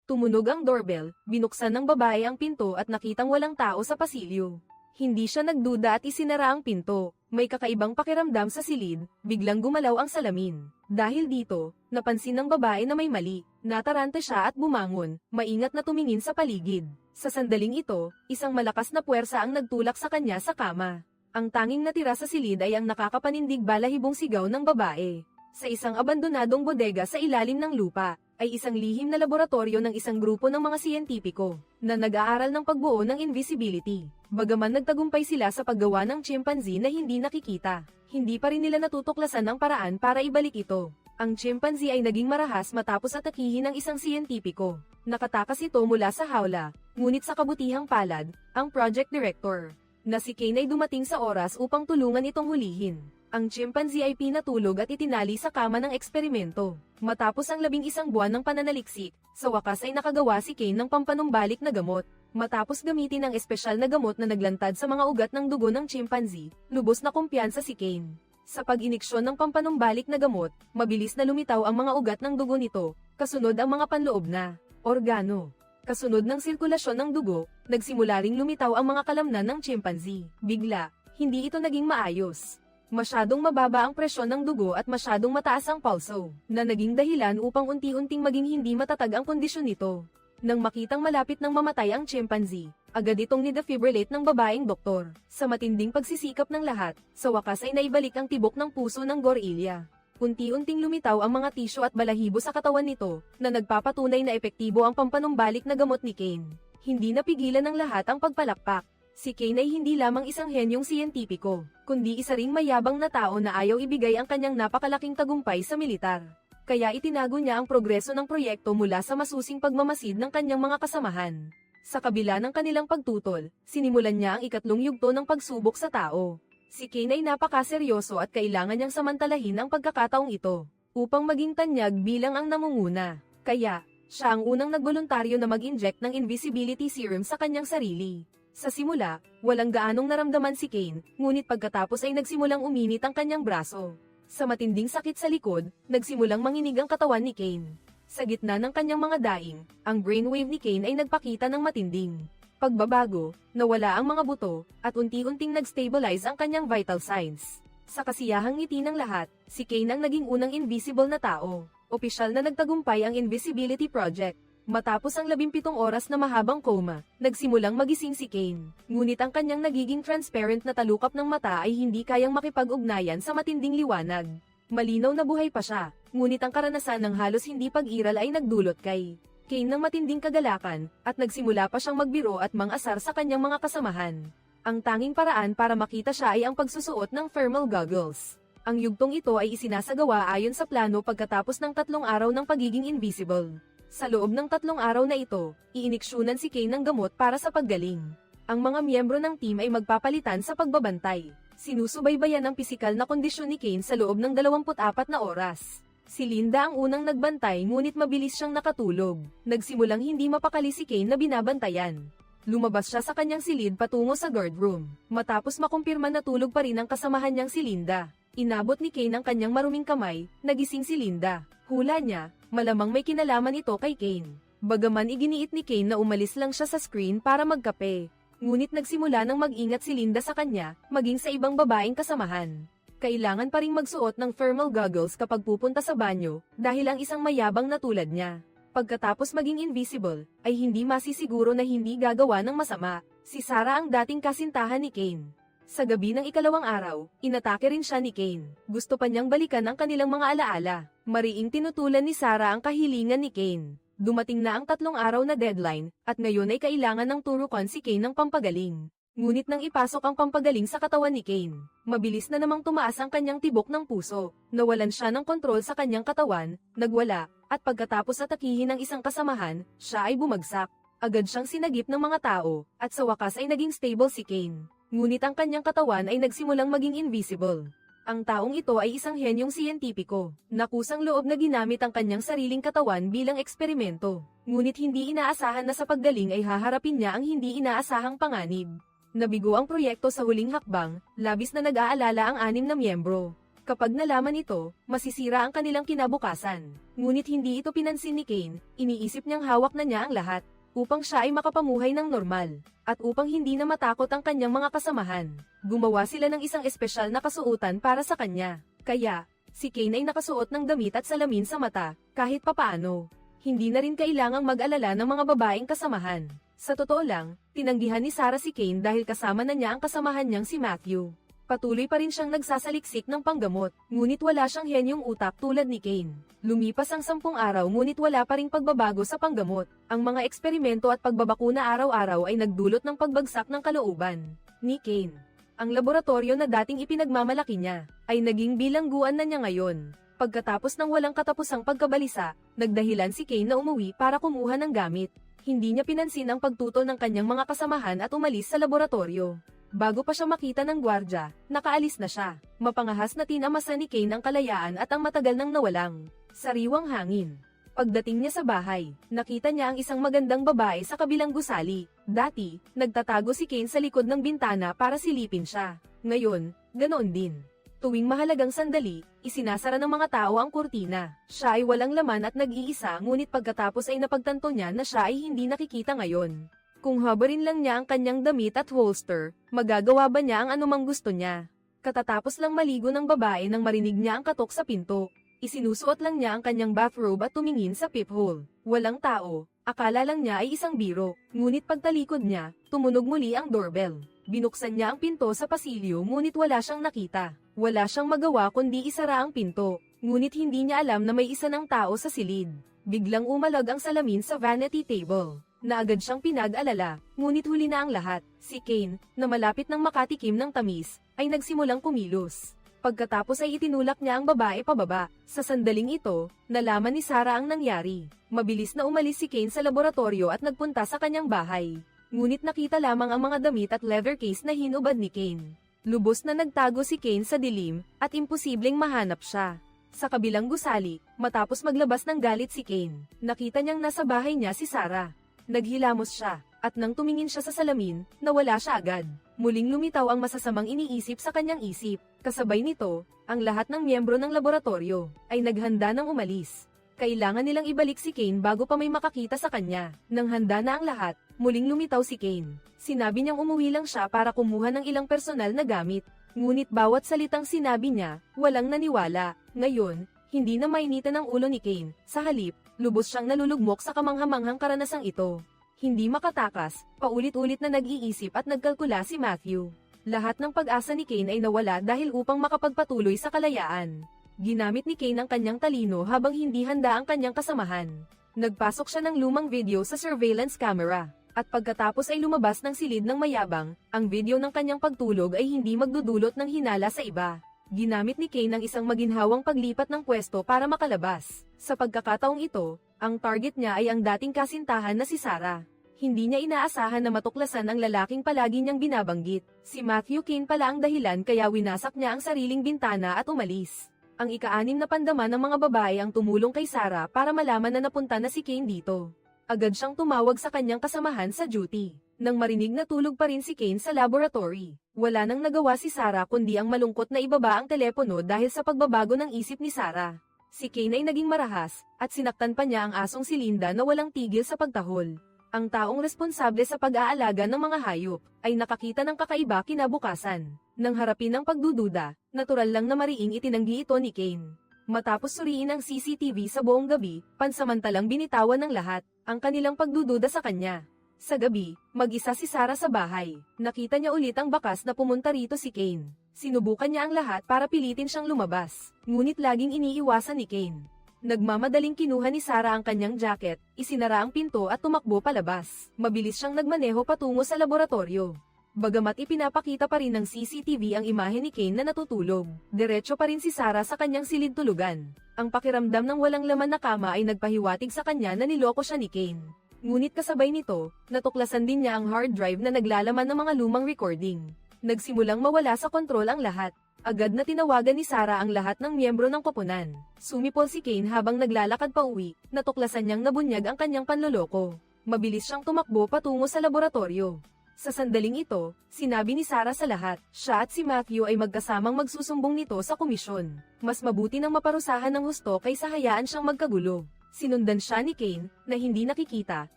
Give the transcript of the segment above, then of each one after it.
Tumunog ang doorbell, binuksan ng babae ang pinto at nakitang walang tao sa pasilyo. Hindi siya nagduda at isinara ang pinto. May kakaibang pakiramdam sa silid, biglang gumalaw ang salamin. Dahil dito, napansin ng babae na may mali. Nataranta siya at bumangon, maingat na tumingin sa paligid. Sa sandaling ito, isang malakas na puwersa ang nagtulak sa kanya sa kama. Ang tanging natira sa silid ay ang nakakapanindig balahibong sigaw ng babae. Sa isang abandonadong bodega sa ilalim ng lupa, ay isang lihim na laboratorio ng isang grupo ng mga siyentipiko, na nag-aaral ng pagbuo ng invisibility. Bagaman nagtagumpay sila sa paggawa ng chimpanzee na hindi nakikita, hindi pa rin nila natutuklasan ang paraan para ibalik ito. Ang chimpanzee ay naging marahas matapos atakihin ng isang siyentipiko. Nakatakas ito mula sa hawla, ngunit sa kabutihang palad, ang project director, na si Kane ay dumating sa oras upang tulungan itong hulihin. Ang chimpanzee ay pinatulog at itinali sa kama ng eksperimento. Matapos ang 11 buwan ng pananaliksik, sa wakas ay nakagawa si Kane ng pampanumbalik na gamot. Matapos gamitin ang espesyal na gamot na naglantad sa mga ugat ng dugo ng chimpanzee, lubos na kumpiyansa si Kane. Sa pag-iniksyon ng pampanumbalik na gamot, mabilis na lumitaw ang mga ugat ng dugo nito, kasunod ang mga panloob na organo. Kasunod ng sirkulasyon ng dugo, nagsimula ring lumitaw ang mga kalamnan ng chimpanzee. Bigla, hindi ito naging maayos. Masyadong mababa ang presyon ng dugo at masyadong mataas ang pulso, na naging dahilan upang unti-unting maging hindi matatag ang kondisyon nito. Nang makitang malapit ng mamatay ang chimpanzee, agad itong nidefibrillate ng babaeng doktor. Sa matinding pagsisikap ng lahat, sa wakas ay naibalik ang tibok ng puso ng gorilya. Unti-unting lumitaw ang mga tisyo at balahibo sa katawan nito, na nagpapatunay na epektibo ang pampanumbalik na gamot ni Kane. Hindi napigilan ng lahat ang pagpalakpak. Si Kane ay hindi lamang isang henyong siyentipiko, kundi isa ring mayabang na tao na ayaw ibigay ang kanyang napakalaking tagumpay sa militar. Kaya itinago niya ang progreso ng proyekto mula sa masusing pagmamasid ng kanyang mga kasamahan. Sa kabila ng kanilang pagtutol, sinimulan niya ang ikatlong yugto ng pagsubok sa tao. Si Kane ay napakaseryoso at kailangan niyang samantalahin ang pagkakataong ito, upang maging tanyag bilang ang namunguna. Kaya, siya ang unang nagboluntaryo na mag-inject ng invisibility serum sa kanyang sarili. Sa simula, walang gaanong naramdaman si Kane, ngunit pagkatapos ay nagsimulang uminit ang kanyang braso. Sa matinding sakit sa likod, nagsimulang manginig ang katawan ni Kane. Sa gitna ng kanyang mga daing, ang brainwave ni Kane ay nagpakita ng matinding pagbabago, nawala ang mga buto, at unti-unting nag-stabilize ang kanyang vital signs. Sa kasiyahang ngiti ng lahat, si Kane ang naging unang invisible na tao. Opisyal na nagtagumpay ang Invisibility Project. Matapos ang 17 oras na mahabang coma, nagsimulang magising si Kane. Ngunit ang kanyang nagiging transparent na talukap ng mata ay hindi kayang makipag-ugnayan sa matinding liwanag. Malinaw na buhay pa siya, ngunit ang karanasan ng halos hindi pag-iral ay nagdulot kay Kane ng matinding kagalakan, at nagsimula pa siyang magbiro at mang-asar sa kanyang mga kasamahan. Ang tanging paraan para makita siya ay ang pagsusuot ng thermal goggles. Ang yugtong ito ay isinasagawa ayon sa plano pagkatapos ng 3 araw ng pagiging invisible. Sa loob ng 3 araw na ito, iiniksyonan si Kane ng gamot para sa paggaling. Ang mga miyembro ng team ay magpapalitan sa pagbabantay. Sinusubaybayan ang pisikal na kondisyon ni Kane sa loob ng 24 na oras. Si Linda ang unang nagbantay ngunit mabilis siyang nakatulog. Nagsimulang hindi mapakali si Kane na binabantayan. Lumabas siya sa kanyang silid patungo sa guard room. Matapos makumpirma na tulog pa rin ang kasamahan niyang si Linda, inabot ni Kane ang kanyang maruming kamay, nagising si Linda. Hula niya, malamang may kinalaman ito kay Kane. Bagaman iginiit ni Kane na umalis lang siya sa screen para magkape, ngunit nagsimula ng mag-ingat si Linda sa kanya, maging sa ibang babaeng kasamahan. Kailangan pa ring magsuot ng thermal goggles kapag pupunta sa banyo, dahil ang isang mayabang na tulad niya, pagkatapos maging invisible, ay hindi masisiguro na hindi gagawa ng masama. Si Sarah ang dating kasintahan ni Kane. Sa gabi ng ikalawang araw, inatake rin siya ni Kane. Gusto pa niyang balikan ang kanilang mga alaala. Mariing tinutulan ni Sarah ang kahilingan ni Kane. Dumating na ang 3 araw na deadline, at ngayon ay kailangan ng turukan si Kane ng pampagaling. Ngunit nang ipasok ang pampagaling sa katawan ni Kane, mabilis na namang tumaas ang kanyang tibok ng puso. Nawalan siya ng kontrol sa kanyang katawan, nagwala, at pagkatapos atakihin ng isang kasamahan, siya ay bumagsak. Agad siyang sinagip ng mga tao, at sa wakas ay naging stable si Kane. Ngunit ang kanyang katawan ay nagsimulang maging invisible. Ang taong ito ay isang henyong siyentipiko, na kusang loob na ginamit ang kanyang sariling katawan bilang eksperimento. Ngunit hindi inaasahan na sa paggaling ay haharapin niya ang hindi inaasahang panganib. Nabigo ang proyekto sa huling hakbang, labis na nag-aalala ang 6 na miyembro. Kapag nalaman ito, masisira ang kanilang kinabukasan. Ngunit hindi ito pinansin ni Kane, iniisip niyang hawak na niya ang lahat, upang siya ay makapamuhay ng normal, at upang hindi na matakot ang kanyang mga kasamahan. Gumawa sila ng isang espesyal na kasuotan para sa kanya. Kaya, si Kane ay nakasuot ng damit at salamin sa mata, kahit papaano. Hindi na rin kailangang mag-alala ng mga babaeng kasamahan. Sa totoo lang, tinanggihan ni Sarah si Kane dahil kasama na niya ang kasamahan niyang si Matthew. Patuloy pa rin siyang nagsasaliksik ng panggamot, ngunit wala siyang henyong utak tulad ni Kane. Lumipas ang 10 araw ngunit wala pa ring pagbabago sa panggamot. Ang mga eksperimento at pagbabakuna araw-araw ay nagdulot ng pagbagsak ng kalooban ni Kane. Ang laboratorio na dating ipinagmamalaki niya, ay naging bilangguan na niya ngayon. Pagkatapos ng walang katapusang pagkabalisa, nagdahilan si Kane na umuwi para kumuha ng gamit. Hindi niya pinansin ang pagtutol ng kanyang mga kasamahan at umalis sa laboratorio. Bago pa siya makita ng gwardya, nakaalis na siya. Mapangahas na tinamasan ni Kane ang kalayaan at ang matagal nang nawalang sariwang hangin. Pagdating niya sa bahay, nakita niya ang isang magandang babae sa kabilang gusali. Dati, nagtatago si Kane sa likod ng bintana para silipin siya. Ngayon, ganoon din. Tuwing mahalagang sandali, isinasara ng mga tao ang kurtina. Siya ay walang laman at nag-iisa ngunit pagkatapos ay napagtanto niya na siya ay hindi nakikita ngayon. Kung habarin lang niya ang kanyang damit at holster, magagawa ba niya ang anumang gusto niya? Katatapos lang maligo ng babae nang marinig niya ang katok sa pinto. Isinusuot lang niya ang kanyang bathrobe at tumingin sa peephole. Walang tao, akala lang niya ay isang biro, ngunit pagtalikod niya, tumunog muli ang doorbell. Binuksan niya ang pinto sa pasilyo ngunit wala siyang nakita. Wala siyang magawa kundi isara ang pinto, ngunit hindi niya alam na may isa ng tao sa silid. Biglang umalag ang salamin sa vanity table, na agad siyang pinag-alala, ngunit huli na ang lahat. Si Kane, na malapit nang makatikim ng tamis, ay nagsimulang kumilos. Pagkatapos ay itinulak niya ang babae pababa. Sa sandaling ito, nalaman ni Sarah ang nangyari. Mabilis na umalis si Kane sa laboratorio at nagpunta sa kanyang bahay. Ngunit nakita lamang ang mga damit at leather case na hinubad ni Kane. Lubos na nagtago si Kane sa dilim, at imposibleng mahanap siya. Sa kabilang gusali, matapos maglabas ng galit si Kane, nakita niyang nasa bahay niya si Sarah. Naghilamos siya, at nang tumingin siya sa salamin, nawala siya agad. Muling lumitaw ang masasamang iniisip sa kanyang isip. Kasabay nito, ang lahat ng miyembro ng laboratorio, ay naghanda ng umalis. Kailangan nilang ibalik si Kane bago pa may makakita sa kanya. Nang handa na ang lahat, muling lumitaw si Kane. Sinabi niyang umuwi lang siya para kumuha ng ilang personal na gamit. Ngunit bawat salitang sinabi niya, walang naniwala. Ngayon, hindi na mainitan ang ulo ni Kane. Sa halip, lubos siyang nalulugmok sa kamanghamanghang karanasang ito. Hindi makatakas, paulit-ulit na nag-iisip at nagkalkula si Matthew. Lahat ng pag-asa ni Kane ay nawala dahil upang makapagpatuloy sa kalayaan. Ginamit ni Kane ang kanyang talino habang hindi handa ang kanyang kasamahan. Nagpasok siya ng lumang video sa surveillance camera. At pagkatapos ay lumabas ng silid ng mayabang, ang video ng kanyang pagtulog ay hindi magdudulot ng hinala sa iba. Ginamit ni Kane ang isang maginhawang paglipat ng pwesto para makalabas. Sa pagkakataong ito, ang target niya ay ang dating kasintahan na si Sarah. Hindi niya inaasahan na matuklasan ang lalaking palagi niyang binabanggit. Si Matthew Kane pala ang dahilan kaya winasak niya ang sariling bintana at umalis. Ang ika-6 na pandaman ng mga babae ang tumulong kay Sarah para malaman na napunta na si Kane dito. Agad siyang tumawag sa kanyang kasamahan sa duty. Nang marinig na tulog pa rin si Kane sa laboratory, wala nang nagawa si Sarah kundi ang malungkot na ibaba ang telepono dahil sa pagbabago ng isip ni Sarah. Si Kane ay naging marahas, at sinaktan pa niya ang asong si Linda na walang tigil sa pagtahol. Ang taong responsable sa pag-aalaga ng mga hayop, ay nakakita ng kakaiba kinabukasan. Nang harapin ang pagdududa, natural lang na mariing itinanggi ito ni Kane. Matapos suriin ang CCTV sa buong gabi, pansamantalang binitawan ng lahat ang kanilang pagdududa sa kanya. Sa gabi, mag-isa si Sarah sa bahay. Nakita niya ulit ang bakas na pumunta rito si Kane. Sinubukan niya ang lahat para pilitin siyang lumabas, ngunit laging iniiwasan ni Kane. Nagmamadaling kinuha ni Sarah ang kanyang jacket, isinara ang pinto at tumakbo palabas. Mabilis siyang nagmaneho patungo sa laboratorio. Bagamat ipinapakita pa rin ng CCTV ang imahe ni Kane na natutulog, diretso pa rin si Sarah sa kanyang silid tulugan. Ang pakiramdam ng walang laman na kama ay nagpahiwatig sa kanya na niloko siya ni Kane. Ngunit kasabay nito, natuklasan din niya ang hard drive na naglalaman ng mga lumang recording. Nagsimulang mawala sa kontrol ang lahat. Agad na tinawagan ni Sarah ang lahat ng miyembro ng koponan. Sumipol si Kane habang naglalakad pa uwi, natuklasan niyang nabunyag ang kanyang panloloko. Mabilis siyang tumakbo patungo sa laboratorio. Sa sandaling ito, sinabi ni Sarah sa lahat, siya at si Matthew ay magkasamang magsusumbong nito sa komisyon. Mas mabuti nang maparusahan ng husto kaysa hayaan siyang magkagulo. Sinundan siya ni Kane, na hindi nakikita,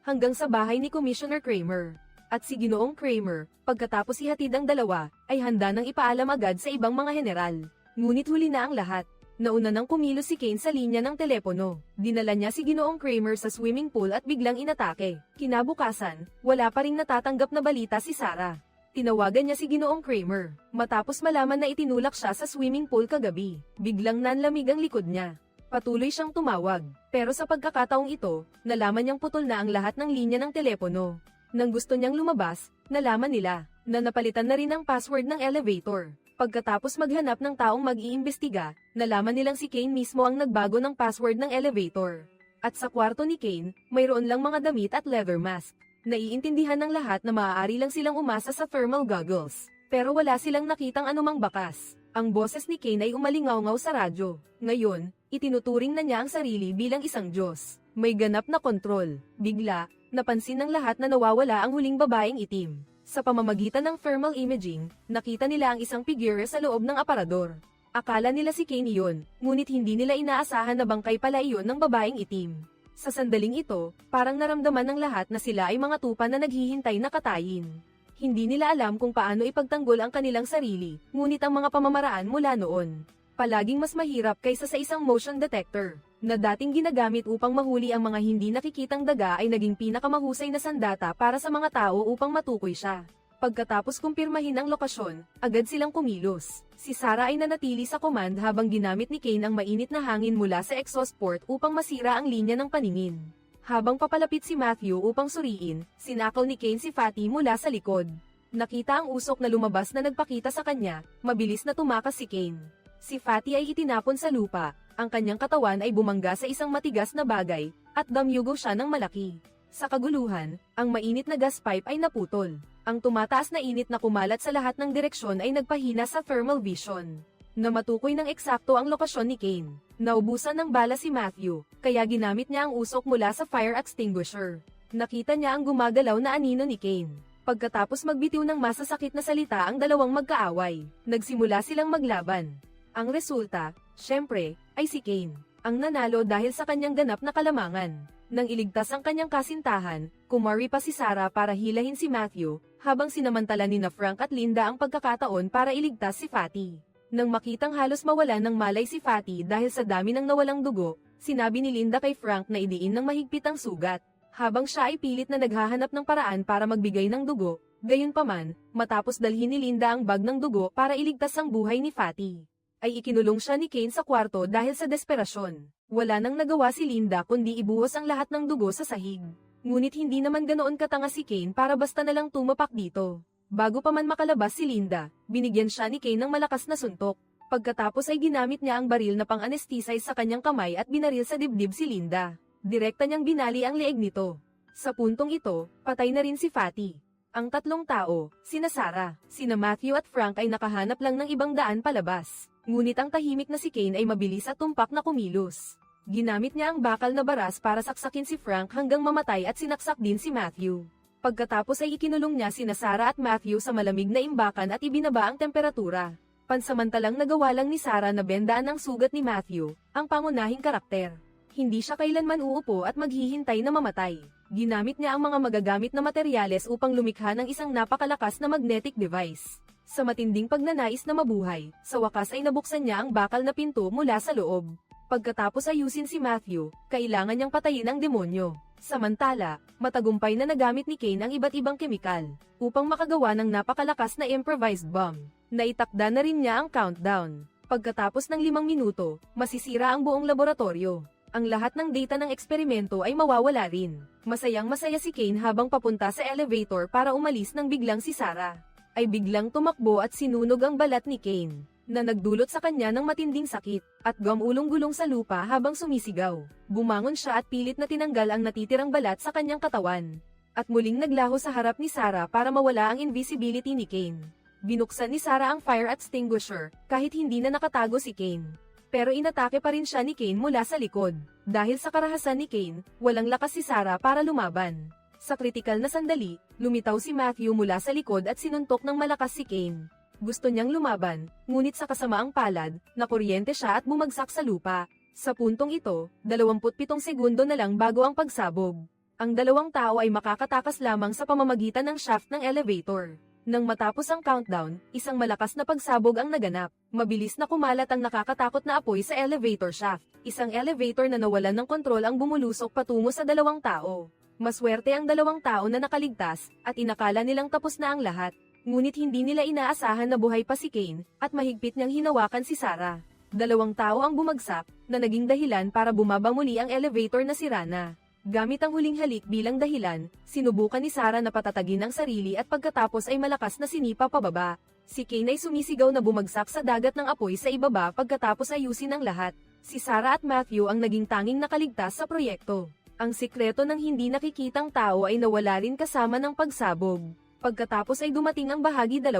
hanggang sa bahay ni Commissioner Kramer. At si Ginoong Kramer, pagkatapos ihatid ang dalawa, ay handa nang ipaalam agad sa ibang mga general. Ngunit huli na ang lahat. Nauna nang kumilos si Kane sa linya ng telepono. Dinala niya si Ginoong Kramer sa swimming pool at biglang inatake. Kinabukasan, wala pa ring natatanggap na balita si Sarah. Tinawagan niya si Ginoong Kramer. Matapos malaman na itinulak siya sa swimming pool kagabi, biglang nanlamig ang likod niya. Patuloy siyang tumawag. Pero sa pagkakataong ito, nalaman niyang putol na ang lahat ng linya ng telepono. Nang gusto niyang lumabas, nalaman nila na napalitan na rin ang password ng elevator. Pagkatapos maghanap ng taong mag-iimbestiga, nalaman nilang si Kane mismo ang nagbago ng password ng elevator. At sa kwarto ni Kane, mayroon lang mga damit at leather mask. Naiintindihan ng lahat na maaari lang silang umasa sa thermal goggles. Pero wala silang nakitang anumang bakas. Ang boses ni Kane ay umalingaw-ngaw sa radyo. Ngayon, itinuturing na niya ang sarili bilang isang Diyos. May ganap na kontrol. Bigla, napansin ng lahat na nawawala ang huling babaeng itim. Sa pamamagitan ng thermal imaging, nakita nila ang isang figure sa loob ng aparador. Akala nila si Kane iyon, ngunit hindi nila inaasahan na bangkay pala iyon ng babaeng itim. Sa sandaling ito, parang naramdaman ng lahat na sila ay mga tupa na naghihintay na katayin. Hindi nila alam kung paano ipagtanggol ang kanilang sarili, ngunit ang mga pamamaraan mula noon, palaging mas mahirap kaysa sa isang motion detector, na dating ginagamit upang mahuli ang mga hindi nakikitang daga ay naging pinakamahusay na sandata para sa mga tao upang matukoy siya. Pagkatapos kumpirmahin ang lokasyon, agad silang kumilos. Si Sarah ay nanatili sa command habang ginamit ni Kane ang mainit na hangin mula sa exhaust port upang masira ang linya ng paningin. Habang papalapit si Matthew upang suriin, sinakal ni Kane si Fatty mula sa likod. Nakita ang usok na lumabas na nagpakita sa kanya, mabilis na tumakas si Kane. Si Fatty ay itinapon sa lupa, ang kanyang katawan ay bumangga sa isang matigas na bagay, at damyugo siya ng malaki. Sa kaguluhan, ang mainit na gas pipe ay naputol. Ang tumataas na init na kumalat sa lahat ng direksyon ay nagpahina sa thermal vision. Na matukoy ng eksakto ang lokasyon ni Kane. Naubusan ng bala si Matthew, kaya ginamit niya ang usok mula sa fire extinguisher. Nakita niya ang gumagalaw na anino ni Kane. Pagkatapos magbitiw ng masasakit na salita ang dalawang magkaaway, nagsimula silang maglaban. Ang resulta, syempre, ay si Kane, ang nanalo dahil sa kanyang ganap na kalamangan. Nang iligtas ang kanyang kasintahan, kumari pa si Sarah para hilahin si Matthew, habang sinamantala ni Frank at Linda ang pagkakataon para iligtas si Fatty. Nang makitang halos mawalan ng malay si Fatty dahil sa dami ng nawalang dugo, sinabi ni Linda kay Frank na idiin ng mahigpit ang sugat, habang siya ay pilit na naghahanap ng paraan para magbigay ng dugo. Gayunpaman, matapos dalhin ni Linda ang bag ng dugo para iligtas ang buhay ni Fatty, ay ikinulong siya ni Kane sa kwarto dahil sa desperasyon. Wala nang nagawa si Linda kundi ibuhos ang lahat ng dugo sa sahig. Ngunit hindi naman ganoon katanga si Kane para basta na lang tumapak dito. Bago pa man makalabas si Linda, binigyan siya ni Kane ng malakas na suntok. Pagkatapos ay ginamit niya ang baril na pang-anesthesize sa kanyang kamay at binaril sa dibdib si Linda. Direkta niyang binali ang leeg nito. Sa puntong ito, patay na rin si Fatty. Ang tatlong tao, sina Sarah, sina Matthew at Frank ay nakahanap lang ng ibang daan palabas. Ngunit ang tahimik na si Kane ay mabilis at tumpak na kumilos. Ginamit niya ang bakal na baras para saksakin si Frank hanggang mamatay at sinaksak din si Matthew. Pagkatapos ay ikinulong niya sina Sarah at Matthew sa malamig na imbakan at ibinaba ang temperatura. Pansamantalang nagawa lang ni Sarah na bendaan ang sugat ni Matthew, ang pangunahing karakter. Hindi siya kailanman uupo at maghihintay na mamatay. Ginamit niya ang mga magagamit na materyales upang lumikha ng isang napakalakas na magnetic device. Sa matinding pagnanais na mabuhay, sa wakas ay nabuksan niya ang bakal na pinto mula sa loob. Pagkatapos ayusin si Matthew, kailangan niyang patayin ang demonyo. Samantala, matagumpay na nagamit ni Kane ang iba't ibang kemikal upang makagawa ng napakalakas na improvised bomb. Naitakda na rin niya ang countdown. Pagkatapos ng 5 minuto, masisira ang buong laboratorio. Ang lahat ng data ng eksperimento ay mawawala rin. Masayang-masaya si Kane habang papunta sa elevator para umalis nang biglang si Sarah ay biglang tumakbo at sinunog ang balat ni Kane, na nagdulot sa kanya ng matinding sakit, at gumulong-gulong sa lupa habang sumisigaw. Bumangon siya at pilit na tinanggal ang natitirang balat sa kanyang katawan. At muling naglaho sa harap ni Sarah para mawala ang invisibility ni Kane. Binuksan ni Sarah ang fire extinguisher, kahit hindi na nakatago si Kane. Pero inatake pa rin siya ni Kane mula sa likod. Dahil sa karahasan ni Kane, walang lakas si Sarah para lumaban. Sa kritikal na sandali, lumitaw si Matthew mula sa likod at sinuntok ng malakas si Kane. Gusto niyang lumaban, ngunit sa kasamaang palad, nakuryente siya at bumagsak sa lupa. Sa puntong ito, 27 segundo na lang bago ang pagsabog. Ang dalawang tao ay makakatakas lamang sa pamamagitan ng shaft ng elevator. Nang matapos ang countdown, isang malakas na pagsabog ang naganap. Mabilis na kumalat ang nakakatakot na apoy sa elevator shaft. Isang elevator na nawalan ng kontrol ang bumulusok patungo sa dalawang tao. Maswerte ang dalawang tao na nakaligtas, at inakala nilang tapos na ang lahat. Ngunit hindi nila inaasahan na buhay pa si Kane, at mahigpit niyang hinawakan si Sarah. Dalawang tao ang bumagsak, na naging dahilan para bumaba muli ang elevator na sira na. Gamit ang huling halik bilang dahilan, sinubukan ni Sarah na patatagin ang sarili at pagkatapos ay malakas na sinipa pababa. Si Kane ay sumisigaw na bumagsak sa dagat ng apoy sa ibaba pagkatapos ayusin ang lahat. Si Sarah at Matthew ang naging tanging nakaligtas sa proyekto. Ang sikreto ng hindi nakikitang tao ay nawala rin kasama ng pagsabog. Pagkatapos ay dumating ang bahagi 2.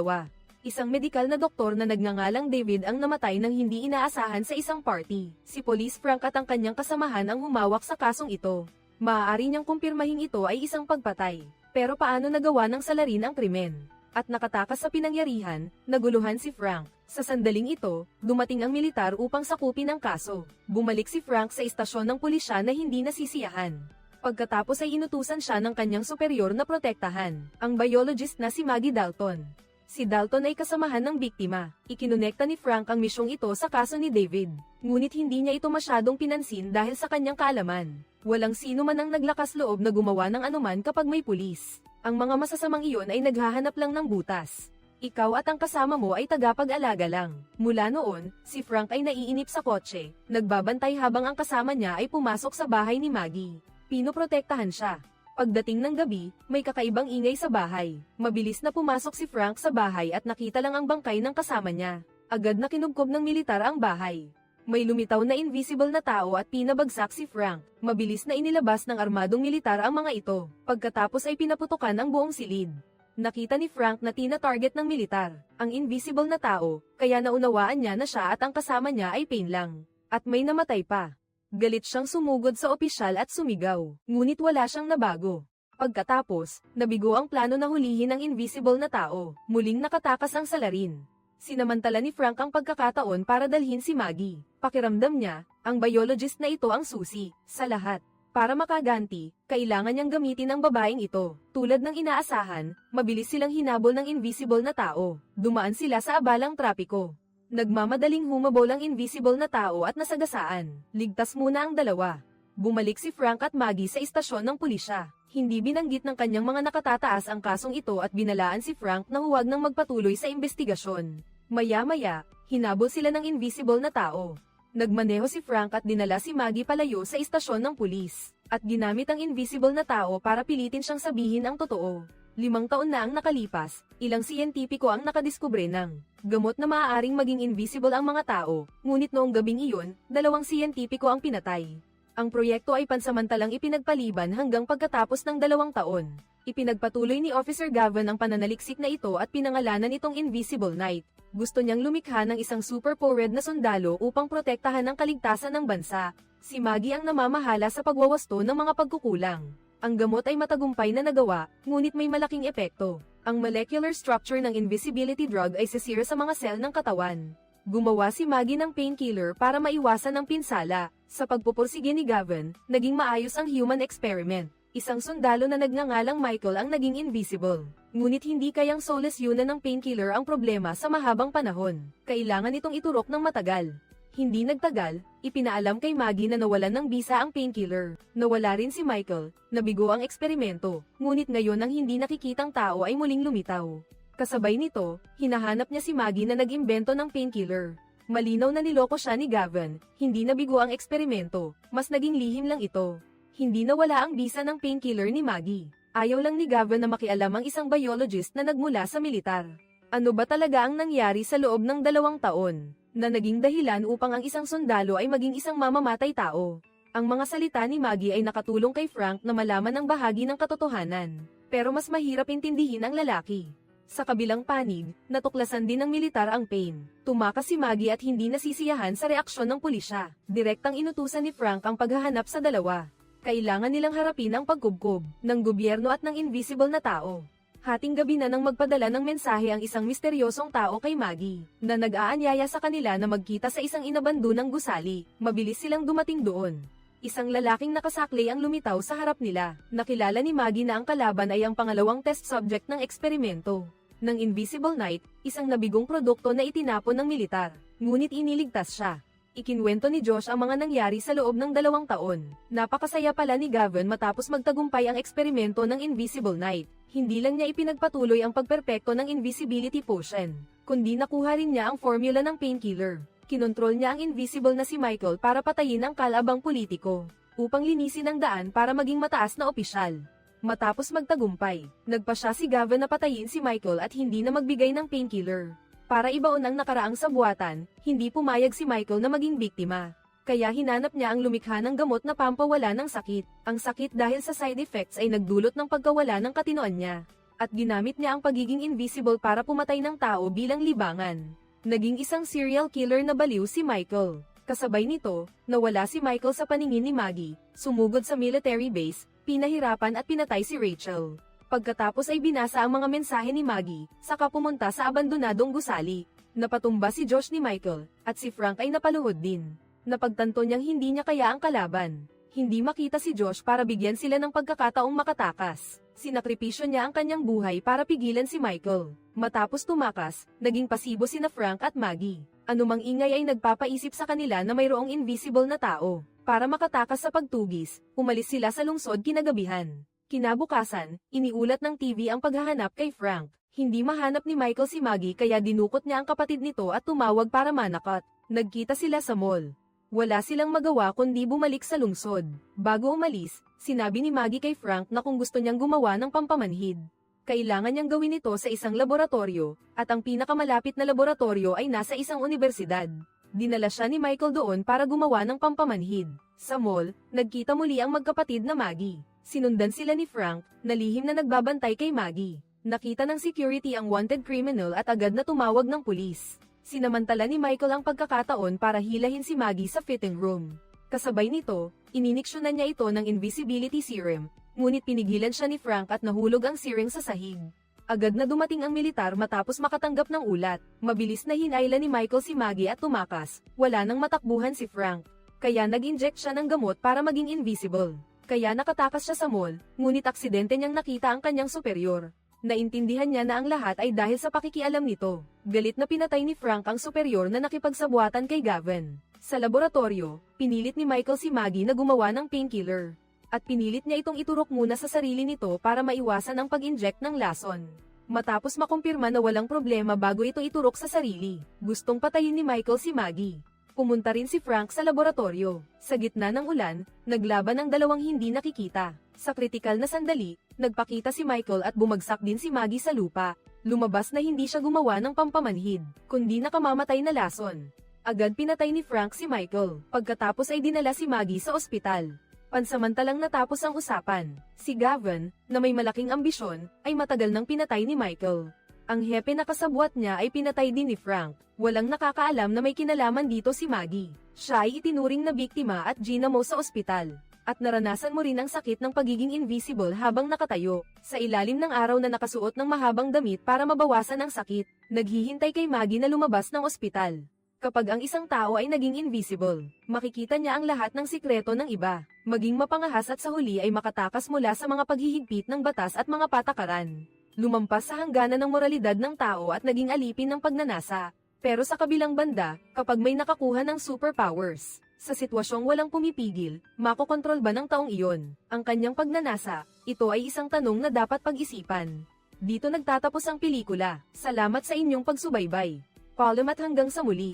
Isang medikal na doktor na nagngangalang David ang namatay nang hindi inaasahan sa isang party. Si Police Frank at ang kanyang kasamahan ang humawak sa kasong ito. Maaari niyang kumpirmahing ito ay isang pagpatay. Pero paano nagawa ng salarin ang krimen? At nakatakas sa pinangyarihan, naguluhan si Frank. Sa sandaling ito, dumating ang militar upang sakupin ang kaso. Bumalik si Frank sa istasyon ng pulisya na hindi nasisiyahan. Pagkatapos ay inutusan siya ng kanyang superior na protektahan, ang biologist na si Maggie Dalton. Si Dalton ay kasamahan ng biktima. Ikinonekta ni Frank ang misyong ito sa kaso ni David. Ngunit hindi niya ito masyadong pinansin dahil sa kanyang kaalaman. Walang sino man ang naglakas loob na gumawa ng anuman kapag may pulis. Ang mga masasamang iyon ay naghahanap lang ng butas. Ikaw at ang kasama mo ay tagapag-alaga lang. Mula noon, si Frank ay naiinip sa kotse, nagbabantay habang ang kasama niya ay pumasok sa bahay ni Maggie. Pinoprotektahan siya. Pagdating ng gabi, may kakaibang ingay sa bahay. Mabilis na pumasok si Frank sa bahay at nakita lang ang bangkay ng kasama niya. Agad na kinubkob ng militar ang bahay. May lumitaw na invisible na tao at pinabagsak si Frank. Mabilis na inilabas ng armadong militar ang mga ito. Pagkatapos ay pinaputukan ang buong silid. Nakita ni Frank na tina-target ng militar ang invisible na tao, kaya naunawaan niya na siya at ang kasama niya ay pain lang. At may namatay pa. Galit siyang sumugod sa opisyal at sumigaw, ngunit wala siyang nabago. Pagkatapos, nabigo ang plano na hulihin ang invisible na tao. Muling nakatakas ang salarin. Sinamantala ni Frank ang pagkakataon para dalhin si Maggie. Pakiramdam niya, ang biologist na ito ang susi sa lahat. Para makaganti, kailangan niyang gamitin ang babaeng ito. Tulad ng inaasahan, mabilis silang hinabol ng invisible na tao. Dumaan sila sa abalang trapiko. Nagmamadaling humabol ang invisible na tao at nasagasaan. Ligtas muna ang dalawa. Bumalik si Frank at Maggie sa istasyon ng pulisya. Hindi binanggit ng kanyang mga nakatataas ang kasong ito at binalaan si Frank na huwag nang magpatuloy sa investigasyon. Maya-maya, hinabol sila ng invisible na tao. Nagmaneho si Frank at dinala si Maggie palayo sa istasyon ng pulis. At ginamit ang invisible na tao para pilitin siyang sabihin ang totoo. 5 taon na ang nakalipas, ilang siyentipiko ang nakadiskubre ng gamot na maaaring maging invisible ang mga tao, ngunit noong gabing iyon, 2 siyentipiko ang pinatay. Ang proyekto ay pansamantalang ipinagpaliban hanggang pagkatapos ng 2 taon. Ipinagpatuloy ni Officer Gavin ang pananaliksik na ito at pinangalanan itong Invisible Knight. Gusto niyang lumikha ng isang super-powered na sundalo upang protektahan ang kaligtasan ng bansa. Si Maggie ang namamahala sa pagwawasto ng mga pagkukulang. Ang gamot ay matagumpay na nagawa, ngunit may malaking epekto. Ang molecular structure ng invisibility drug ay sisira sa mga sel ng katawan. Gumawa si Maggie ng painkiller para maiwasan ang pinsala. Sa pagpupursige ni Gavin, naging maayos ang human experiment. Isang sundalo na nagngangalang Michael ang naging invisible. Ngunit hindi kayang soulless yunan ng painkiller ang problema sa mahabang panahon. Kailangan itong iturok ng matagal. Hindi nagtagal, ipinaalam kay Maggie na nawalan ng bisa ang painkiller. Nawala rin si Michael, nabigo ang eksperimento, ngunit ngayon ang hindi nakikitang tao ay muling lumitaw. Kasabay nito, hinahanap niya si Maggie na nag-imbento ng painkiller. Malinaw na niloko siya ni Gavin, hindi nabigo ang eksperimento, mas naging lihim lang ito. Hindi nawala ang bisa ng painkiller ni Maggie. Ayaw lang ni Gavin na makialam ang isang biologist na nagmula sa militar. Ano ba talaga ang nangyari sa loob ng 2 taon? Na naging dahilan upang ang isang sundalo ay maging isang mamamatay tao. Ang mga salita ni Maggie ay nakatulong kay Frank na malaman ang bahagi ng katotohanan. Pero mas mahirap intindihin ang lalaki. Sa kabilang panig, natuklasan din ng militar ang pain. Tumakas si Maggie at hindi nasisiyahan sa reaksyon ng pulisya. Direktang inutusan ni Frank ang paghahanap sa dalawa. Kailangan nilang harapin ang pagkubkob ng gobyerno at ng invisible na tao. Hating gabi na nang magpadala ng mensahe ang isang misteryosong tao kay Maggie, na nag-aanyaya sa kanila na magkita sa isang inabandonang gusali. Mabilis silang dumating doon. Isang lalaking nakasakli ang lumitaw sa harap nila. Nakilala ni Maggie na ang kalaban ay ang pangalawang test subject ng eksperimento ng Invisible Knight, isang nabigong produkto na itinapon ng militar. Ngunit iniligtas siya. Ikinwento ni Josh ang mga nangyari sa loob ng 2 taon. Napakasaya pala ni Gavin matapos magtagumpay ang eksperimento ng Invisible Knight. Hindi lang niya ipinagpatuloy ang pagperpekto ng Invisibility Potion, kundi nakuha rin niya ang formula ng painkiller. Kinontrol niya ang invisible na si Michael para patayin ang kalabang politiko, upang linisin ang daan para maging mataas na opisyal. Matapos magtagumpay, nagpa siya si Gavin na patayin si Michael at hindi na magbigay ng painkiller. Para ibaon ang nakaraang sabuatan, hindi pumayag si Michael na maging biktima. Kaya hinanap niya ang lumikha ng gamot na pampawala ng sakit. Ang sakit dahil sa side effects ay nagdulot ng pagkawala ng katinoan niya. At ginamit niya ang pagiging invisible para pumatay ng tao bilang libangan. Naging isang serial killer na baliw si Michael. Kasabay nito, nawala si Michael sa paningin ni Maggie, sumugod sa military base, pinahirapan at pinatay si Rachel. Pagkatapos ay binasa ang mga mensahe ni Maggie, saka pumunta sa abandonadong gusali. Napatumba si Josh ni Michael, at si Frank ay napaluhod din. Napagtanto niyang hindi niya kaya ang kalaban. Hindi makita si Josh para bigyan sila ng pagkakataong makatakas. Sinakripisyo niya ang kanyang buhay para pigilan si Michael. Matapos tumakas, naging pasibo sina Frank at Maggie. Anumang ingay ay nagpapaisip sa kanila na mayroong invisible na tao. Para makatakas sa pagtugis, umalis sila sa lungsod kinagabihan. Kinabukasan, iniulat ng TV ang paghahanap kay Frank. Hindi mahanap ni Michael si Maggie kaya dinukot niya ang kapatid nito at tumawag para manakot. Nagkita sila sa mall. Wala silang magawa kundi bumalik sa lungsod. Bago umalis, sinabi ni Maggie kay Frank na kung gusto niyang gumawa ng pampamanhid, kailangan niyang gawin ito sa isang laboratorio, at ang pinakamalapit na laboratorio ay nasa isang unibersidad. Dinala siya ni Michael doon para gumawa ng pampamanhid. Sa mall, nagkita muli ang magkapatid na Maggie. Sinundan sila ni Frank, na lihim na nagbabantay kay Maggie. Nakita ng security ang wanted criminal at agad na tumawag ng pulis. Sinamantala ni Michael ang pagkakataon para hilahin si Maggie sa fitting room. Kasabay nito, ininiksyonan niya ito ng invisibility serum, ngunit pinigilan siya ni Frank at nahulog ang serum sa sahig. Agad na dumating ang militar matapos makatanggap ng ulat. Mabilis na hinayla ni Michael si Maggie at tumakas. Wala nang matakbuhan si Frank. Kaya nag-inject siya ng gamot para maging invisible. Kaya nakatakas siya sa mall, ngunit aksidente niyang nakita ang kanyang superior. Naintindihan niya na ang lahat ay dahil sa pakikialam nito. Galit na pinatay ni Frank ang superior na nakipagsabuatan kay Gavin. Sa laboratorio, pinilit ni Michael si Maggie na gumawa ng painkiller. At pinilit niya itong iturok muna sa sarili nito para maiwasan ang pag-inject ng lason. Matapos makumpirma na walang problema bago ito iturok sa sarili, gustong patayin ni Michael si Maggie. Pumunta rin si Frank sa laboratorio. Sa gitna ng ulan, naglaban ang dalawang hindi nakikita. Sa kritikal na sandali, nagpakita si Michael at bumagsak din si Maggie sa lupa. Lumabas na hindi siya gumawa ng pampamanhid, kundi nakamamatay na lason. Agad pinatay ni Frank si Michael. Pagkatapos ay dinala si Maggie sa ospital. Pansamantalang natapos ang usapan. Si Gavin, na may malaking ambisyon, ay matagal nang pinatay ni Michael. Ang hepe na kasabwat niya ay pinatay din ni Frank. Walang nakakaalam na may kinalaman dito si Maggie. Siya ay itinuring na biktima at ginamo sa ospital. At naranasan mo rin ang sakit ng pagiging invisible habang nakatayo, sa ilalim ng araw na nakasuot ng mahabang damit para mabawasan ang sakit. Naghihintay kay Maggie na lumabas ng ospital. Kapag ang isang tao ay naging invisible, makikita niya ang lahat ng sikreto ng iba, maging mapangahas at sa huli ay makatakas mula sa mga paghihigpit ng batas at mga patakaran. Lumampas sa hangganan ng moralidad ng tao at naging alipin ng pagnanasa. Pero sa kabilang banda, kapag may nakakuha ng superpowers, sa sitwasyong walang pumipigil, makokontrol ba ng taong iyon ang kanyang pagnanasa? Ito ay isang tanong na dapat pag-isipan. Dito nagtatapos ang pelikula. Salamat sa inyong pagsubaybay. Paalam at hanggang sa muli.